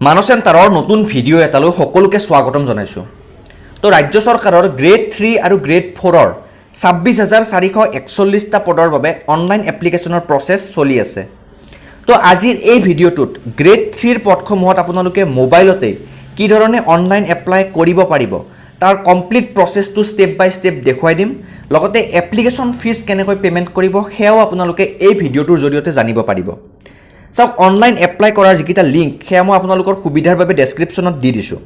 মানস চেণ্টাৰৰ নতুন ভিডিঅ' এটালৈ সকলোকে স্বাগতম জনাইছোঁ। তো ৰাজ্য চৰকাৰৰ গ্ৰেড 3 আৰু গ্ৰেড 4ৰ 26,441টা পদৰ বাবে অনলাইন এপ্লিকেশ্যনৰ প্ৰচেছ চলি আছে। তো আজিৰ এই ভিডিঅ'টোত গ্ৰেড 3ৰ পদসমূহত আপোনালোকে মোবাইলতে কি ধৰণে অনলাইন এপ্লাই কৰিব পাৰিব তাৰ কমপ্লিট প্ৰচেছটো ষ্টেপ বাই ষ্টেপ দেখুৱাই দিম। লগতে এপ্লিকেশ্যন ফিজ কেনেকৈ পে'মেণ্ট কৰিব সেয়াও আপোনালোকে এই ভিডিঅ'টোৰ জৰিয়তে জানিব পাৰিব। চাওক, অনলাইন এপ্লাই কৰাৰ যিকেইটা লিংক সেয়া মই আপোনালোকৰ সুবিধাৰ বাবে ডেছক্ৰিপশ্যনত দি দিছোঁ।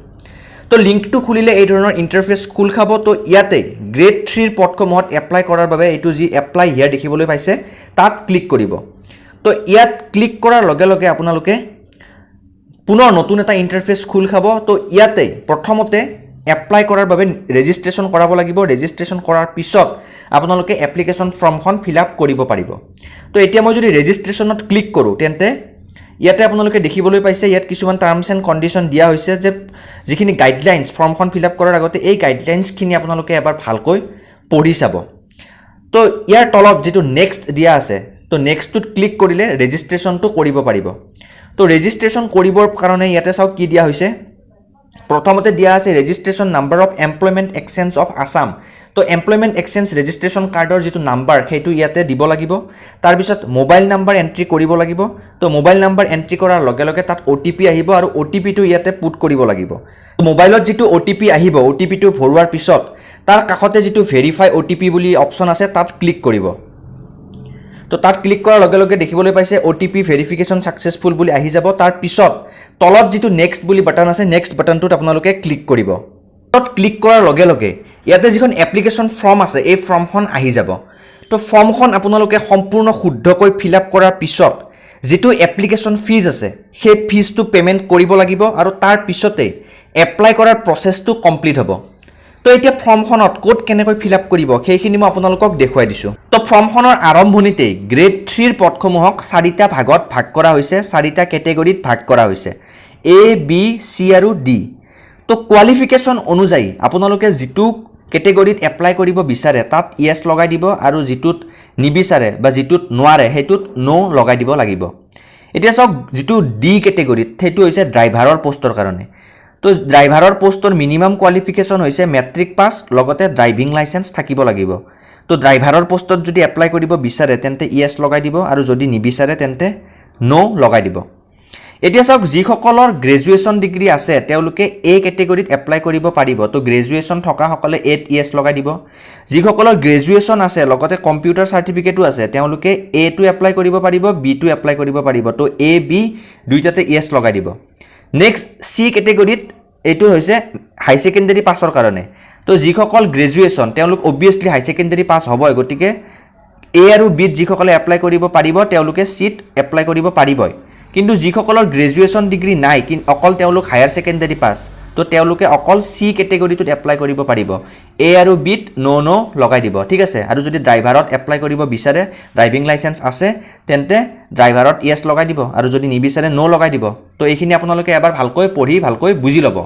তো লিংকটো খুলিলে এই ধৰণৰ ইণ্টাৰফেচ খোল খাব। তো ইয়াতে গ্ৰেড 3ৰ পদসমূহত এপ্লাই কৰাৰ বাবে এইটো যি এপ্লাই হিয়াৰ দেখিবলৈ পাইছে তাত ক্লিক কৰিব। তো ইয়াত ক্লিক কৰাৰ লগে লগে আপোনালোকে পুনৰ নতুন এটা ইণ্টাৰফেচ খোল খাব। তো ইয়াতে প্ৰথমতে এপ্লাই কৰাৰ বাবে ৰেজিষ্ট্ৰেশ্যন কৰাব লাগিব। ৰেজিষ্ট্ৰেশ্যন কৰাৰ পিছত আপোনালোকে এপ্লিকেশ্যন ফৰ্মখন ফিল আপ কৰিব পাৰিব। তো এতিয়া মই যদি ৰেজিষ্ট্ৰেশ্যনত ক্লিক কৰোঁ তেন্তে ইয়াতে আপোনালোকে দেখিবলৈ পাইছে ইয়াত কিছুমান টাৰ্মছ এণ্ড কণ্ডিশ্যন দিয়া হৈছে যে যিখিনি গাইডলাইনছ ফৰ্মখন ফিল আপ কৰাৰ আগতে এই গাইডলাইনছখিনি আপোনালোকে এবাৰ ভালকৈ পঢ়ি চাব। তো ইয়াৰ তলত যিটো নেক্সট দিয়া আছে তো নেক্সটটোত ক্লিক কৰিলে ৰেজিষ্ট্ৰেশ্যনটো কৰিব পাৰিব। তো ৰেজিষ্ট্ৰেশ্যন কৰিবৰ কাৰণে ইয়াতে চাওক কি দিয়া হৈছে। প্ৰথমতে দিয়া আছে registration number of employment exchange of Assam. তো এমপ্লয়মেণ্ট এক্সচেঞ্জ ৰেজিষ্ট্ৰেশ্যন কাৰ্ডৰ যিটো নাম্বাৰ সেইটো ইয়াতে দিব লাগিব। তাৰপিছত মোবাইল নাম্বাৰ এণ্ট্ৰি কৰিব লাগিব। তো মোবাইল নাম্বাৰ এণ্ট্ৰি কৰাৰ লগে লগে তাত OTP আহিব আৰু OTPটো ইয়াতে পুট কৰিব লাগিব। মোবাইলত যিটো OTP আহিব OTPটো ভৰোৱাৰ পিছত তাৰ কাষতে যিটো ভেৰিফাই OTP বুলি অপশ্যন আছে তাত ক্লিক কৰিব। তো তাত ক্লিক কৰাৰ লগে লগে দেখিবলৈ পাইছে OTP ভেৰিফিকেশ্যন ছাকচেছফুল বুলি আহি যাব। তাৰ পিছত তলত যিটো নেক্সট বুলি বাটন আছে নেক্সট বাটনটোত আপোনালোকে ক্লিক কৰিব। তাত ক্লিক কৰাৰ লগে লগে ইয়াতে যিখন এপ্লিকেশ্যন ফৰ্ম আছে এই ফৰ্মখন আহি যাব। তো ফৰ্মখন আপোনালোকে সম্পূৰ্ণ শুদ্ধকৈ ফিল আপ কৰাৰ পিছত যিটো এপ্লিকেশ্যন ফিজ আছে সেই ফিজটো পে'মেণ্ট কৰিব লাগিব আৰু তাৰ পিছতে এপ্লাই কৰাৰ প্ৰচেছটো কমপ্লিট হ'ব। তো এতিয়া ফৰ্মখনত ক'ত কেনেকৈ ফিল আপ কৰিব সেইখিনি মই আপোনালোকক দেখুৱাই দিছোঁ। তো ফৰ্মখনৰ আৰম্ভণিতেই গ্ৰেড 3ৰ পদসমূহক 4টা ভাগত ভাগ কৰা হৈছে, 4টা কেটেগৰীত ভাগ কৰা হৈছে A, B, C আৰু D। তো কোৱালিফিকেশ্যন অনুযায়ী আপোনালোকে যিটো কেটেগৰীত এপ্লাই কৰিব বিচাৰে তাত য়েছ লগাই দিব আৰু যিটোত নিবিচাৰে বা যিটোত নোৱাৰে সেইটোত ন' লগাই দিব লাগিব। এতিয়া চাওক, যিটো D কেটেগৰীত সেইটো হৈছে ড্ৰাইভাৰৰ পষ্টৰ কাৰণে। তো ড্ৰাইভাৰৰ পষ্টৰ মিনিমাম কোৱালিফিকেশ্যন হৈছে মেট্ৰিক পাছ লগতে ড্ৰাইভিং লাইচেঞ্চ থাকিব লাগিব। তো ড্ৰাইভাৰৰ পষ্টত যদি এপ্লাই কৰিব বিচাৰে তেন্তে য়েছ লগাই দিব আৰু যদি নিবিচাৰে তেন্তে ন' লগাই দিব। এতিয়া চাওক, যিসকলৰ গ্ৰেজুৱেশ্যন ডিগ্ৰী আছে তেওঁলোকে A কেটেগৰীত এপ্লাই কৰিব পাৰিব। তো গ্ৰেজুৱেশ্যন থকাসকলে Aত য়েছ লগাই দিব। যিসকলৰ গ্ৰেজুৱেশ্যন আছে লগতে কম্পিউটাৰ চাৰ্টিফিকেটো আছে তেওঁলোকে Aটো এপ্লাই কৰিব পাৰিব, Bটো এপ্লাই কৰিব পাৰিব। তো A, B দুইটাতে য়েছ লগাই দিব। নেক্সট C কেটেগৰীত এইটো হৈছে হাই ছেকেণ্ডেৰী পাছৰ কাৰণে। তো যিসকল গ্ৰেজুৱেশ্যন তেওঁলোক অবভিয়াছলি হাই ছেকেণ্ডেৰী পাছ হ'বই, গতিকে A আৰু Bত যিসকলে এপ্লাই কৰিব পাৰিব তেওঁলোকে Cত এপ্লাই কৰিব পাৰিবই। কিন্তু যিসকলৰ গ্ৰেজুৱেশ্যন ডিগ্ৰী নাই কিন্তু অকল তেওঁলোক হায়াৰ ছেকেণ্ডেৰী পাছ তো তেওঁলোকে অকল C কেটেগৰীটোত এপ্লাই কৰিব পাৰিব। A আৰু Bত ন' লগাই দিব, ঠিক আছে। আৰু যদি ড্ৰাইভাৰত এপ্লাই কৰিব বিচাৰে, ড্ৰাইভিং লাইচেঞ্চ আছে তেন্তে ড্ৰাইভাৰত য়েছ লগাই দিব আৰু যদি নিবিচাৰে ন' লগাই দিব। তো এইখিনি আপোনালোকে এবাৰ ভালকৈ পঢ়ি ভালকৈ বুজি ল'ব।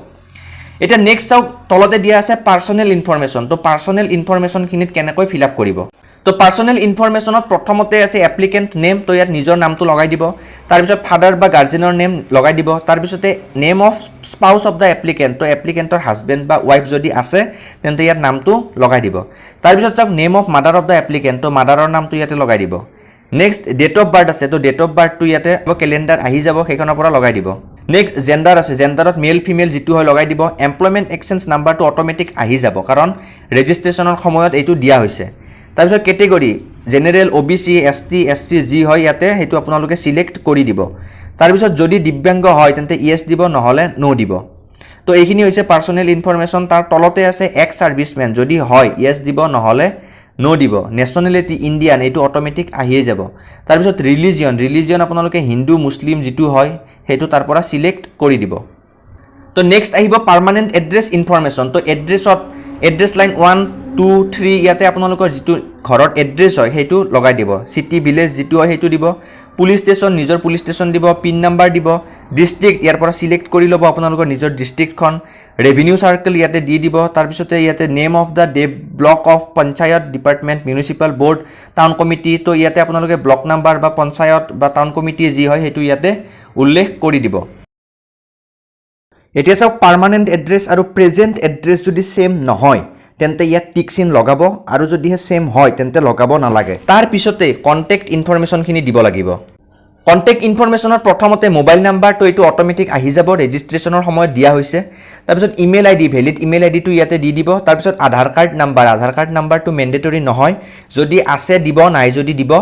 এতিয়া নেক্সট চাওক, তলতে দিয়া আছে পাৰ্চনেল ইনফৰমেশ্যন। তো পাৰ্চনেল ইনফৰমেশ্যনখিনিত কেনেকৈ ফিল আপ কৰিব। তো পাৰ্চনেল ইনফৰমেশ্যনত প্ৰথমতে আছে এপ্লিকেণ্ট নেম। তো ইয়াত নিজৰ নামটো লগাই দিব। তাৰপিছত ফাদাৰ বা গাৰ্জেনৰ নেম লগাই দিব। তাৰপিছতে name of spouse of the applicant. তো এপ্লিকেণ্টৰ হাজবেণ্ড বা ৱাইফ যদি আছে তেন্তে ইয়াত নামটো লগাই দিব। তাৰপিছত চাওক, name of mother of the applicant. তো মাদাৰৰ নামটো ইয়াতে লগাই দিব। নেক্সট ডেট অফ বাৰ্থ আছে। তো ডেট অফ বাৰ্থটো ইয়াতে কেলেণ্ডাৰ আহি যাব সেইখনৰ পৰা লগাই দিব। নেক্সট জেণ্ডাৰ আছে, জেণ্ডাৰত মেল ফিমেল যিটো হয় লগাই দিব। এমপ্লয়মেণ্ট এক্সচেঞ্জ নাম্বাৰটো অট'মেটিক আহি যাব কাৰণ ৰেজিষ্ট্ৰেশ্যনৰ সময়ত এইটো দিয়া হৈছে। তাৰপিছত category general, OBC, ST, SC যি হয় ইয়াতে সেইটো আপোনালোকে চিলেক্ট কৰি দিব। তাৰপিছত যদি দিব্যাংগ হয় তেন্তে য়েছ দিব, নহ'লে ন' দিব। তো এইখিনি হৈছে পাৰ্চনেল ইনফৰমেশ্যন। তাৰ তলতে আছে এক্স ছাৰ্ভিচমেন, যদি হয় য়েছ দিব, নহ'লে ন' দিব। নেশ্যনেলিটি ইণ্ডিয়ান এইটো অট'মেটিক আহিয়ে যাব। তাৰপিছত ৰিলিজিয়ন আপোনালোকে হিন্দু মুছলিম যিটো হয় সেইটো তাৰ পৰা চিলেক্ট কৰি দিব। তো নেক্সট আহিব পাৰ্মানেণ্ট এড্ৰেছ ইনফৰমেশ্যন। তো এড্ৰেছ লাইন 1, 2, 3 ইয়াতে আপোনালোকৰ যিটো ঘৰৰ এড্ৰেছ হয় সেইটো লগাই দিব। চিটি ভিলেজ যিটো হয় সেইটো দিব। পুলিচ ষ্টেচন নিজৰ পুলিচ ষ্টেচন দিব। পিন নাম্বাৰ দিব। ডিষ্ট্ৰিক্ট ইয়াৰ পৰা চিলেক্ট কৰি ল'ব আপোনালোকৰ নিজৰ ডিষ্ট্ৰিক্টখন। ৰেভিনিউ চাৰ্কেল ইয়াতে দি দিব। তাৰপিছতে ইয়াতে name of the block of panchayat department municipal board town committee. তো ইয়াতে আপোনালোকে ব্লক নাম্বাৰ বা পঞ্চায়ত বা টাউন কমিটি যি হয় সেইটো ইয়াতে উল্লেখ কৰি দিব। এতিয়া চাওক পাৰ্মানেণ্ট এড্ৰেছ আৰু প্ৰেজেণ্ট এড্ৰেছ যদি ছেম নহয় তেন্তে ইয়াত টিক চিন লগাব আৰু যদিহে ছেম হয় তেন্তে লগাব নালাগে। তাৰ পিছতে কণ্টেক্ট ইনফৰমেশ্যনখিনি দিব লাগিব। কণ্টেক্ট ইনফৰমেশ্যনত প্ৰথমতে মোবাইল নাম্বাৰটো এইটো অট'মেটিক আহি যাব, ৰেজিষ্ট্ৰেশ্যনৰ সময়ত দিয়া হৈছে। তাৰপিছত ইমেইল আইডি, ভেলিড ইমেইল আইডিটো ইয়াতে দি দিব। তাৰপিছত আধাৰ কাৰ্ড নাম্বাৰটো মেণ্ডেটৰী নহয়, যদি আছে দিব, নাই যদি দিব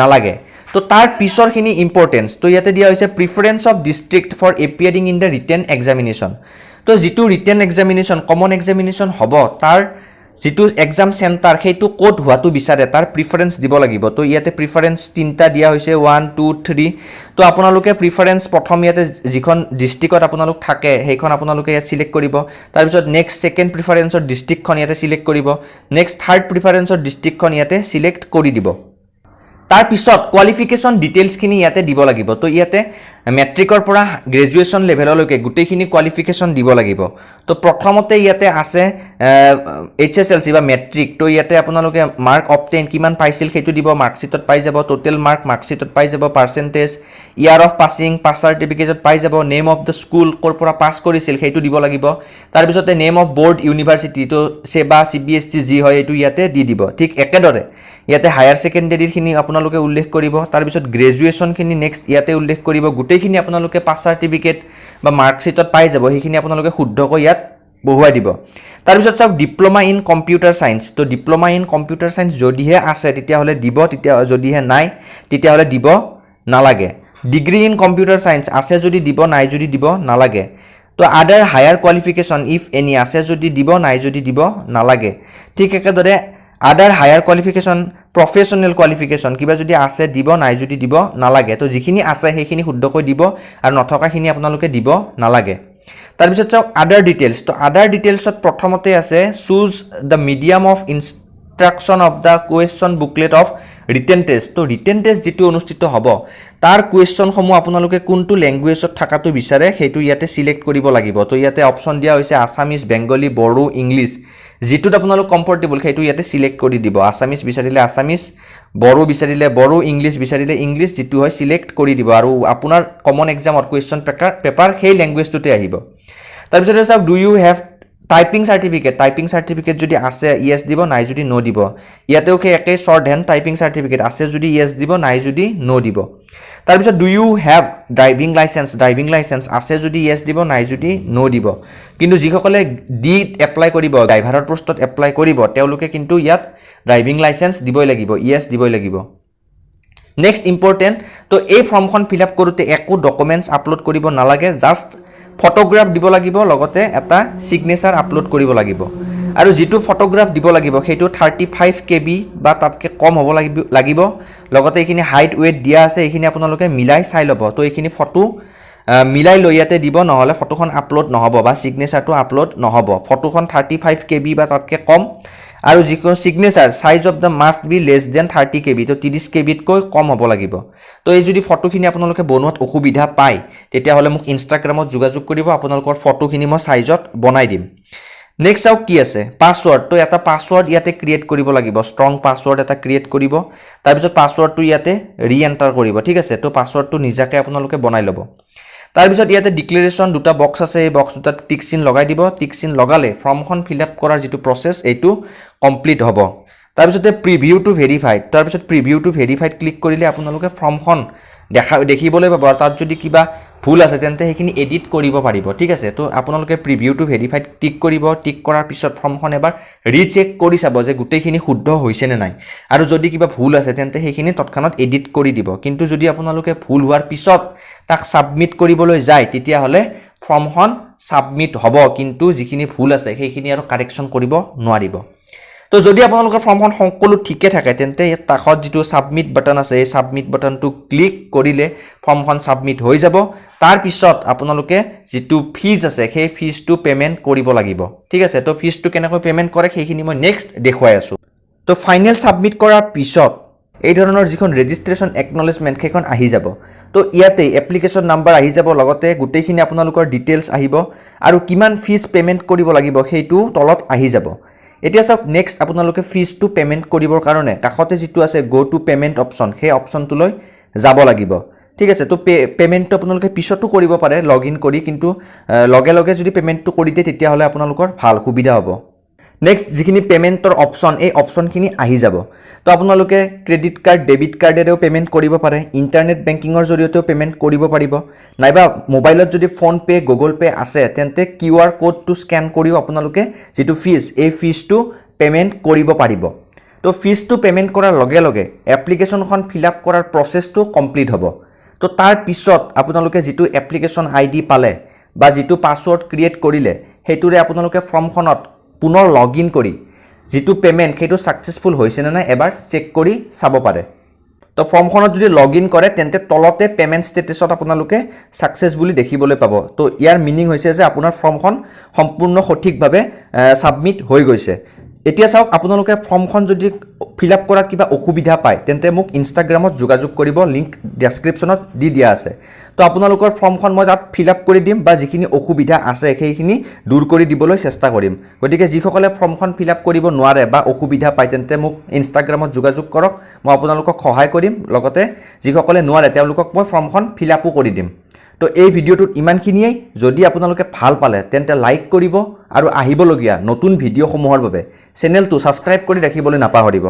নালাগে। তো তাৰ পিছৰখিনি ইম্পৰ্টেঞ্চ, তো ইয়াতে দিয়া হৈছে preference of district for appearing in the written examination. তো যিটো ৰিটেন এক্সামিনেশ্যন, কমন এক্সামিনেশ্যন হ'ব, তাৰ যিটো এক্সাম চেণ্টাৰ সেইটো ক'ত হোৱাটো বিচাৰে তাৰ প্ৰিফাৰেঞ্চ দিব লাগিব। তো ইয়াতে প্ৰিফাৰেঞ্চ 3টা দিয়া হৈছে, 1, 2, 3। তো আপোনালোকে প্ৰিফাৰেঞ্চ প্ৰথম ইয়াতে যিখন ডিষ্ট্ৰিক্টত আপোনালোক থাকে সেইখন আপোনালোকে ইয়াত ছিলেক্ট কৰিব। তাৰপিছত নেক্সট ছেকেণ্ড প্ৰিফাৰেঞ্চৰ ডিষ্ট্ৰিক্টখন ইয়াতে ছিলেক্ট কৰিব। নেক্সট থাৰ্ড প্ৰিফাৰেঞ্চৰ ডিষ্ট্ৰিক্টখন ইয়াতে ছিলেক্ট কৰি দিব। তাৰপিছত কোৱালিফিকেশ্যন ডিটেইলছখিনি ইয়াতে দিব লাগিব। তো ইয়াতে মেট্ৰিকৰ পৰা গ্ৰেজুৱেশ্যন লেভেললৈকে গোটেইখিনি কোৱালিফিকেশ্যন দিব লাগিব। তো প্ৰথমতে ইয়াতে আছে HSLC বা মেট্ৰিক। তো ইয়াতে আপোনালোকে মাৰ্ক অবটেইন কিমান পাইছিল সেইটো দিব, মাৰ্কশ্বিটত পাই যাব। টোটেল মাৰ্ক মাৰ্কশ্বিটত পাই যাব, পাৰ্চেণ্টেজ, ইয়াৰ অফ পাছিং, পাছ চাৰ্টিফিকেটত পাই যাব, নেম অফ দ্য স্কুল, ক'ৰ পৰা পাছ কৰিছিল সেইটো দিব লাগিব। তাৰপিছতে নেম অফ বৰ্ড ইউনিভাৰ্চিটি, তো সেবা CBSE যি হয় এইটো ইয়াতে দি দিব। ঠিক একেদৰে ইয়াতে হায়াৰ ছেকেণ্ডেৰীৰখিনি আপোনালোকে উল্লেখ কৰিব। তাৰপিছত গ্ৰেজুৱেশ্যনখিনি নেক্সট ইয়াতে উল্লেখ কৰিব। গোটেইখিনি আপোনালোকে পাছ চাৰ্টিফিকেট বা মাৰ্কশ্বিটত পাই যাব, সেইখিনি আপোনালোকে শুদ্ধকৈ ইয়াত বহুৱাই দিব। তাৰপিছত চাওক ডিপ্ল'মা ইন কম্পিউটাৰ ছায়েন্স। তো ডিপ্ল'মা ইন কম্পিউটাৰ ছায়েন্স যদিহে আছে তেতিয়াহ'লে দিব, যদিহে নাই তেতিয়াহ'লে দিব নালাগে। ডিগ্ৰী ইন কম্পিউটাৰ ছায়েন্স আছে যদি দিব, নাই যদি দিব নালাগে। তো আদাৰ হায়াৰ কোৱালিফিকেশ্যন ইফ এনি আছে যদি দিব, নাই যদি দিব নালাগে। ঠিক একেদৰে আদাৰ হায়াৰ কোৱালিফিকেশ্যন, প্ৰফেশ্যনেল কোৱালিফিকেশ্যন কিবা যদি আছে দিব, নাই যদি দিব নালাগে। তো যিখিনি আছে সেইখিনি শুদ্ধকৈ দিব আৰু নথকাখিনি আপোনালোকে দিব নালাগে। তাৰপিছত চাওক আদাৰ ডিটেইলছ। তো আদাৰ ডিটেইলছত প্ৰথমতে আছে choose the medium of instruction of the question booklet of written test. তো ৰিটেন টেষ্ট যিটো অনুষ্ঠিত হ'ব তাৰ কুৱেশ্যনসমূহ আপোনালোকে কোনটো লেংগুৱেজত থকাটো বিচাৰে সেইটো ইয়াতে ছিলেক্ট কৰিব লাগিব। তো ইয়াতে অপশ্যন দিয়া হৈছে আছামিজ, বেংগলী, বড়ো, ইংলিছ। যিটোত আপোনালোক কমফৰ্টেবল সেইটো ইয়াতে ছিলেক্ট কৰি দিব। আছামিজ বিচাৰিলে আছামিজ, বড়ো বিচাৰিলে বড়ো, ইংলিছ বিচাৰিলে ইংলিছ, যিটো হয় ছিলেক্ট কৰি দিব। আৰু আপোনাৰ কমন এক্সামত কুৱেশ্যন পেপাৰ সেই লেংগুৱেজটোতে আহিব। তাৰপিছতে চাওক do you have typing certificate. Typing certificate যদি আছে ইয়েছ দিব, নাই যদি ন' দিব। ইয়াতেও সেই একেই শ্বৰ্ট হেণ্ড টাইপিং চাৰ্টিফিকেট আছে যদি ইয়েছ দিব, নাই যদি ন' দিব। তাৰপিছত do you have driving licence. Driving licence আছে যদি ইয়েছ দিব, নাই যদি ন' দিব। কিন্তু যিসকলে এপ্লাই কৰিব, ড্ৰাইভাৰৰ পোষ্টত এপ্লাই কৰিব, তেওঁলোকে কিন্তু ইয়াত ড্ৰাইভিং লাইচেঞ্চ দিবই লাগিব, ইয়েছ দিবই লাগিব। নেক্সট ইম্পৰ্টেণ্ট, তো এই ফৰ্মখন ফিল আপ কৰোঁতে একো ডকুমেণ্টছ আপলোড কৰিব নালাগে, জাষ্ট ফটোগ্ৰাফ দিব লাগিব, লগতে এটা ছিগনেচাৰ আপলোড কৰিব লাগিব। আৰু যিটো ফটোগ্ৰাফ দিব লাগিব সেইটো 35 KB বা তাতকৈ কম হ'ব লাগিব। লগতে এইখিনি হাইট ৱেইট দিয়া আছে, এইখিনি আপোনালোকে মিলাই চাই ল'ব। তো এইখিনি ফটো মিলাই লৈ ইয়াতে দিব, নহ'লে ফটোখন আপলোড নহ'ব বা ছিগনেচাৰটো আপলোড নহ'ব। ফটোখন 35 KB বা তাতকৈ কম, আৰু যিখন signature size of the must be less than 30 KB। তো 30 KBতকৈ কম হ'ব লাগিব। তো এই যদি ফটোখিনি আপোনালোকে বনোৱাত অসুবিধা পায় তেতিয়াহ'লে মোক ইনষ্টাগ্ৰামত যোগাযোগ কৰিব, আপোনালোকৰ ফটোখিনি মই চাইজত বনাই দিম। নেক্সট চাওক কি আছে পাছৱৰ্ড। তো এটা পাছৱৰ্ড ইয়াতে ক্ৰিয়েট কৰিব লাগিব, ষ্ট্ৰং পাছৱৰ্ড এটা ক্ৰিয়েট কৰিব। তাৰপিছত পাছৱৰ্ডটো ইয়াতে ৰিএণ্টাৰ কৰিব। ঠিক আছে, তো পাছৱৰ্ডটো নিজাকৈ আপোনালোকে বনাই ল'ব। তাৰপিছত ইয়াতে ডিক্লেৰেশ্যন দুটা বক্স আছে, এই বক্স দুটাত টিক চিন লগাই দিব। টিক চিন লগালে ফৰ্মখন ফিল আপ কৰাৰ যিটো প্ৰচেছ এইটো কমপ্লিট হ'ব। তাৰপিছতে প্ৰিভিউ টু ভেৰিফাইড। তাৰপিছত প্ৰিভিউ টু ভেৰিফাইড ক্লিক কৰিলে আপোনালোকে ফৰ্মখন দেখিবলৈ পাব, আৰু তাত যদি কিবা ভুল আছে তেন্তে সেইখিনি এডিট কৰিব পাৰিব। ঠিক আছে, তো আপোনালোকে প্ৰিভিউ টু ভেৰিফাইড টিক কৰিব। টিক কৰাৰ পিছত ফৰ্মখন এবাৰ ৰিচেক কৰি চাব যে গোটেইখিনি শুদ্ধ হৈছেনে নাই, আৰু যদি কিবা ভুল আছে তেন্তে সেইখিনি তৎক্ষণাত এডিট কৰি দিব। কিন্তু যদি আপোনালোকে ভুল হোৱাৰ পিছত তাক ছাবমিট কৰিবলৈ যায় তেতিয়াহ'লে ফৰ্মখন ছাবমিট হ'ব, কিন্তু যিখিনি ভুল আছে সেইখিনি আৰু কাৰেকশ্যন কৰিব নোৱাৰিব। তো যদি আপোনালোকৰ ফৰ্মখন সকলো ঠিকে থাকে তেন্তে ইয়াত কাষত যিটো ছাবমিট বাটন আছে এই ছাবমিট বাটনটো ক্লিক কৰিলে ফৰ্মখন ছাবমিট হৈ যাব। তাৰপিছত আপোনালোকে যিটো ফিজ আছে সেই ফিজটো পে'মেণ্ট কৰিব লাগিব। ঠিক আছে, তো ফিজটো কেনেকৈ পে'মেণ্ট কৰে সেইখিনি মই নেক্সট দেখুৱাই আছোঁ। তো ফাইনেল ছাবমিট কৰাৰ পিছত এই ধৰণৰ যিখন ৰেজিষ্ট্ৰেশ্যন একনলেজমেণ্ট সেইখন আহি যাব। তো ইয়াতে এপ্লিকেশ্যন নাম্বাৰ আহি যাব, লগতে গোটেইখিনি আপোনালোকৰ ডিটেইলছ আহিব, আৰু কিমান ফিজ পে'মেণ্ট কৰিব লাগিব সেইটো তলত আহি যাব। এতিয়া চাওক নেক্সট আপোনালোকে ফিজটো পে'মেণ্ট কৰিবৰ কাৰণে কাষতে যিটো আছে গ' টু পে'মেণ্ট অপশ্যন সেই অপশ্যনটোলৈ যাব লাগিব। ঠিক আছে। তো পেমেণ্টটো আপোনালোকে পিছতো কৰিব পাৰে লগ ইন কৰি, কিন্তু লগে লগে যদি পেমেণ্টটো কৰি দিয়ে তেতিয়াহ'লে আপোনালোকৰ ভাল সুবিধা হ'ব। নেক্সট যিখিনি পেমেণ্টৰ অপশ্যন, এই অপশ্যনখিনি আহি যাব। তো আপোনালোকে ক্ৰেডিট কাৰ্ড, ডেবিট কাৰ্ডেৰেও পেমেণ্ট কৰিব পাৰে, ইণ্টাৰনেট বেংকিঙৰ জৰিয়তেও পেমেণ্ট কৰিব পাৰিব, নাইবা মোবাইলত যদি ফোনপে', গুগল পে' আছে তেন্তে QR কোডটো স্কেন কৰিও আপোনালোকে যিটো ফিজ, এই ফিজটো পেমেণ্ট কৰিব পাৰিব। তো ফিজটো পেমেণ্ট কৰাৰ লগে লগে এপ্লিকেশ্যনখন ফিল আপ কৰাৰ প্ৰচেছটো কমপ্লিট হ'ব। তো তাৰ পিছত আপোনালোকে যিটো এপ্লিকেশ্যন ID পালে বা যিটো পাছৱৰ্ড ক্ৰিয়েট কৰিলে, সেইটোৰে আপোনালোকে ফৰ্মখনত পুনৰ লগ ইন কৰি যিটো পেমেণ্ট সেইটো ছাকচেছফুল হৈছে নে নাই এবাৰ চেক কৰি চাব পাৰে। তো ফৰ্মখনত যদি লগ ইন কৰে তেন্তে তলতে পেমেণ্ট ষ্টেটাছত আপোনালোকে ছাকচেছ বুলি দেখিবলৈ পাব। তো ইয়াৰ মিনিং হৈছে যে আপোনাৰ ফৰ্মখন সম্পূৰ্ণ সঠিকভাৱে ছাবমিট হৈ গৈছে। এতিয়া চাওক, আপোনালোকে ফৰ্মখন যদি ফিল আপ কৰাত কিবা অসুবিধা পায় তেন্তে মোক ইনষ্টাগ্ৰামত যোগাযোগ কৰিব, লিংক ডেছক্ৰিপশ্যনত দি দিয়া আছে। তো আপোনালোকৰ ফৰ্মখন মই তাত ফিল আপ কৰি দিম বা যিখিনি অসুবিধা আছে সেইখিনি দূৰ কৰি দিবলৈ চেষ্টা কৰিম। গতিকে যিসকলে ফৰ্মখন ফিল আপ কৰিব নোৱাৰে বা অসুবিধা পায় তেন্তে মোক ইনষ্টাগ্ৰামত যোগাযোগ কৰক, মই আপোনালোকক সহায় কৰিম। লগতে যিসকলে নোৱাৰে তেওঁলোকক মই ফৰ্মখন ফিল আপো কৰি দিম। তো এই ভিডিঅ'টোত ইমানখিনিয়েই। যদি আপোনালোকে ভাল পালে তেন্তে লাইক কৰিব আৰু আহিবলগীয়া নতুন ভিডিঅ'সমূহৰ বাবে চেনেলটো ছাবস্ক্ৰাইব কৰি ৰাখিবলৈ নাপাহৰিব।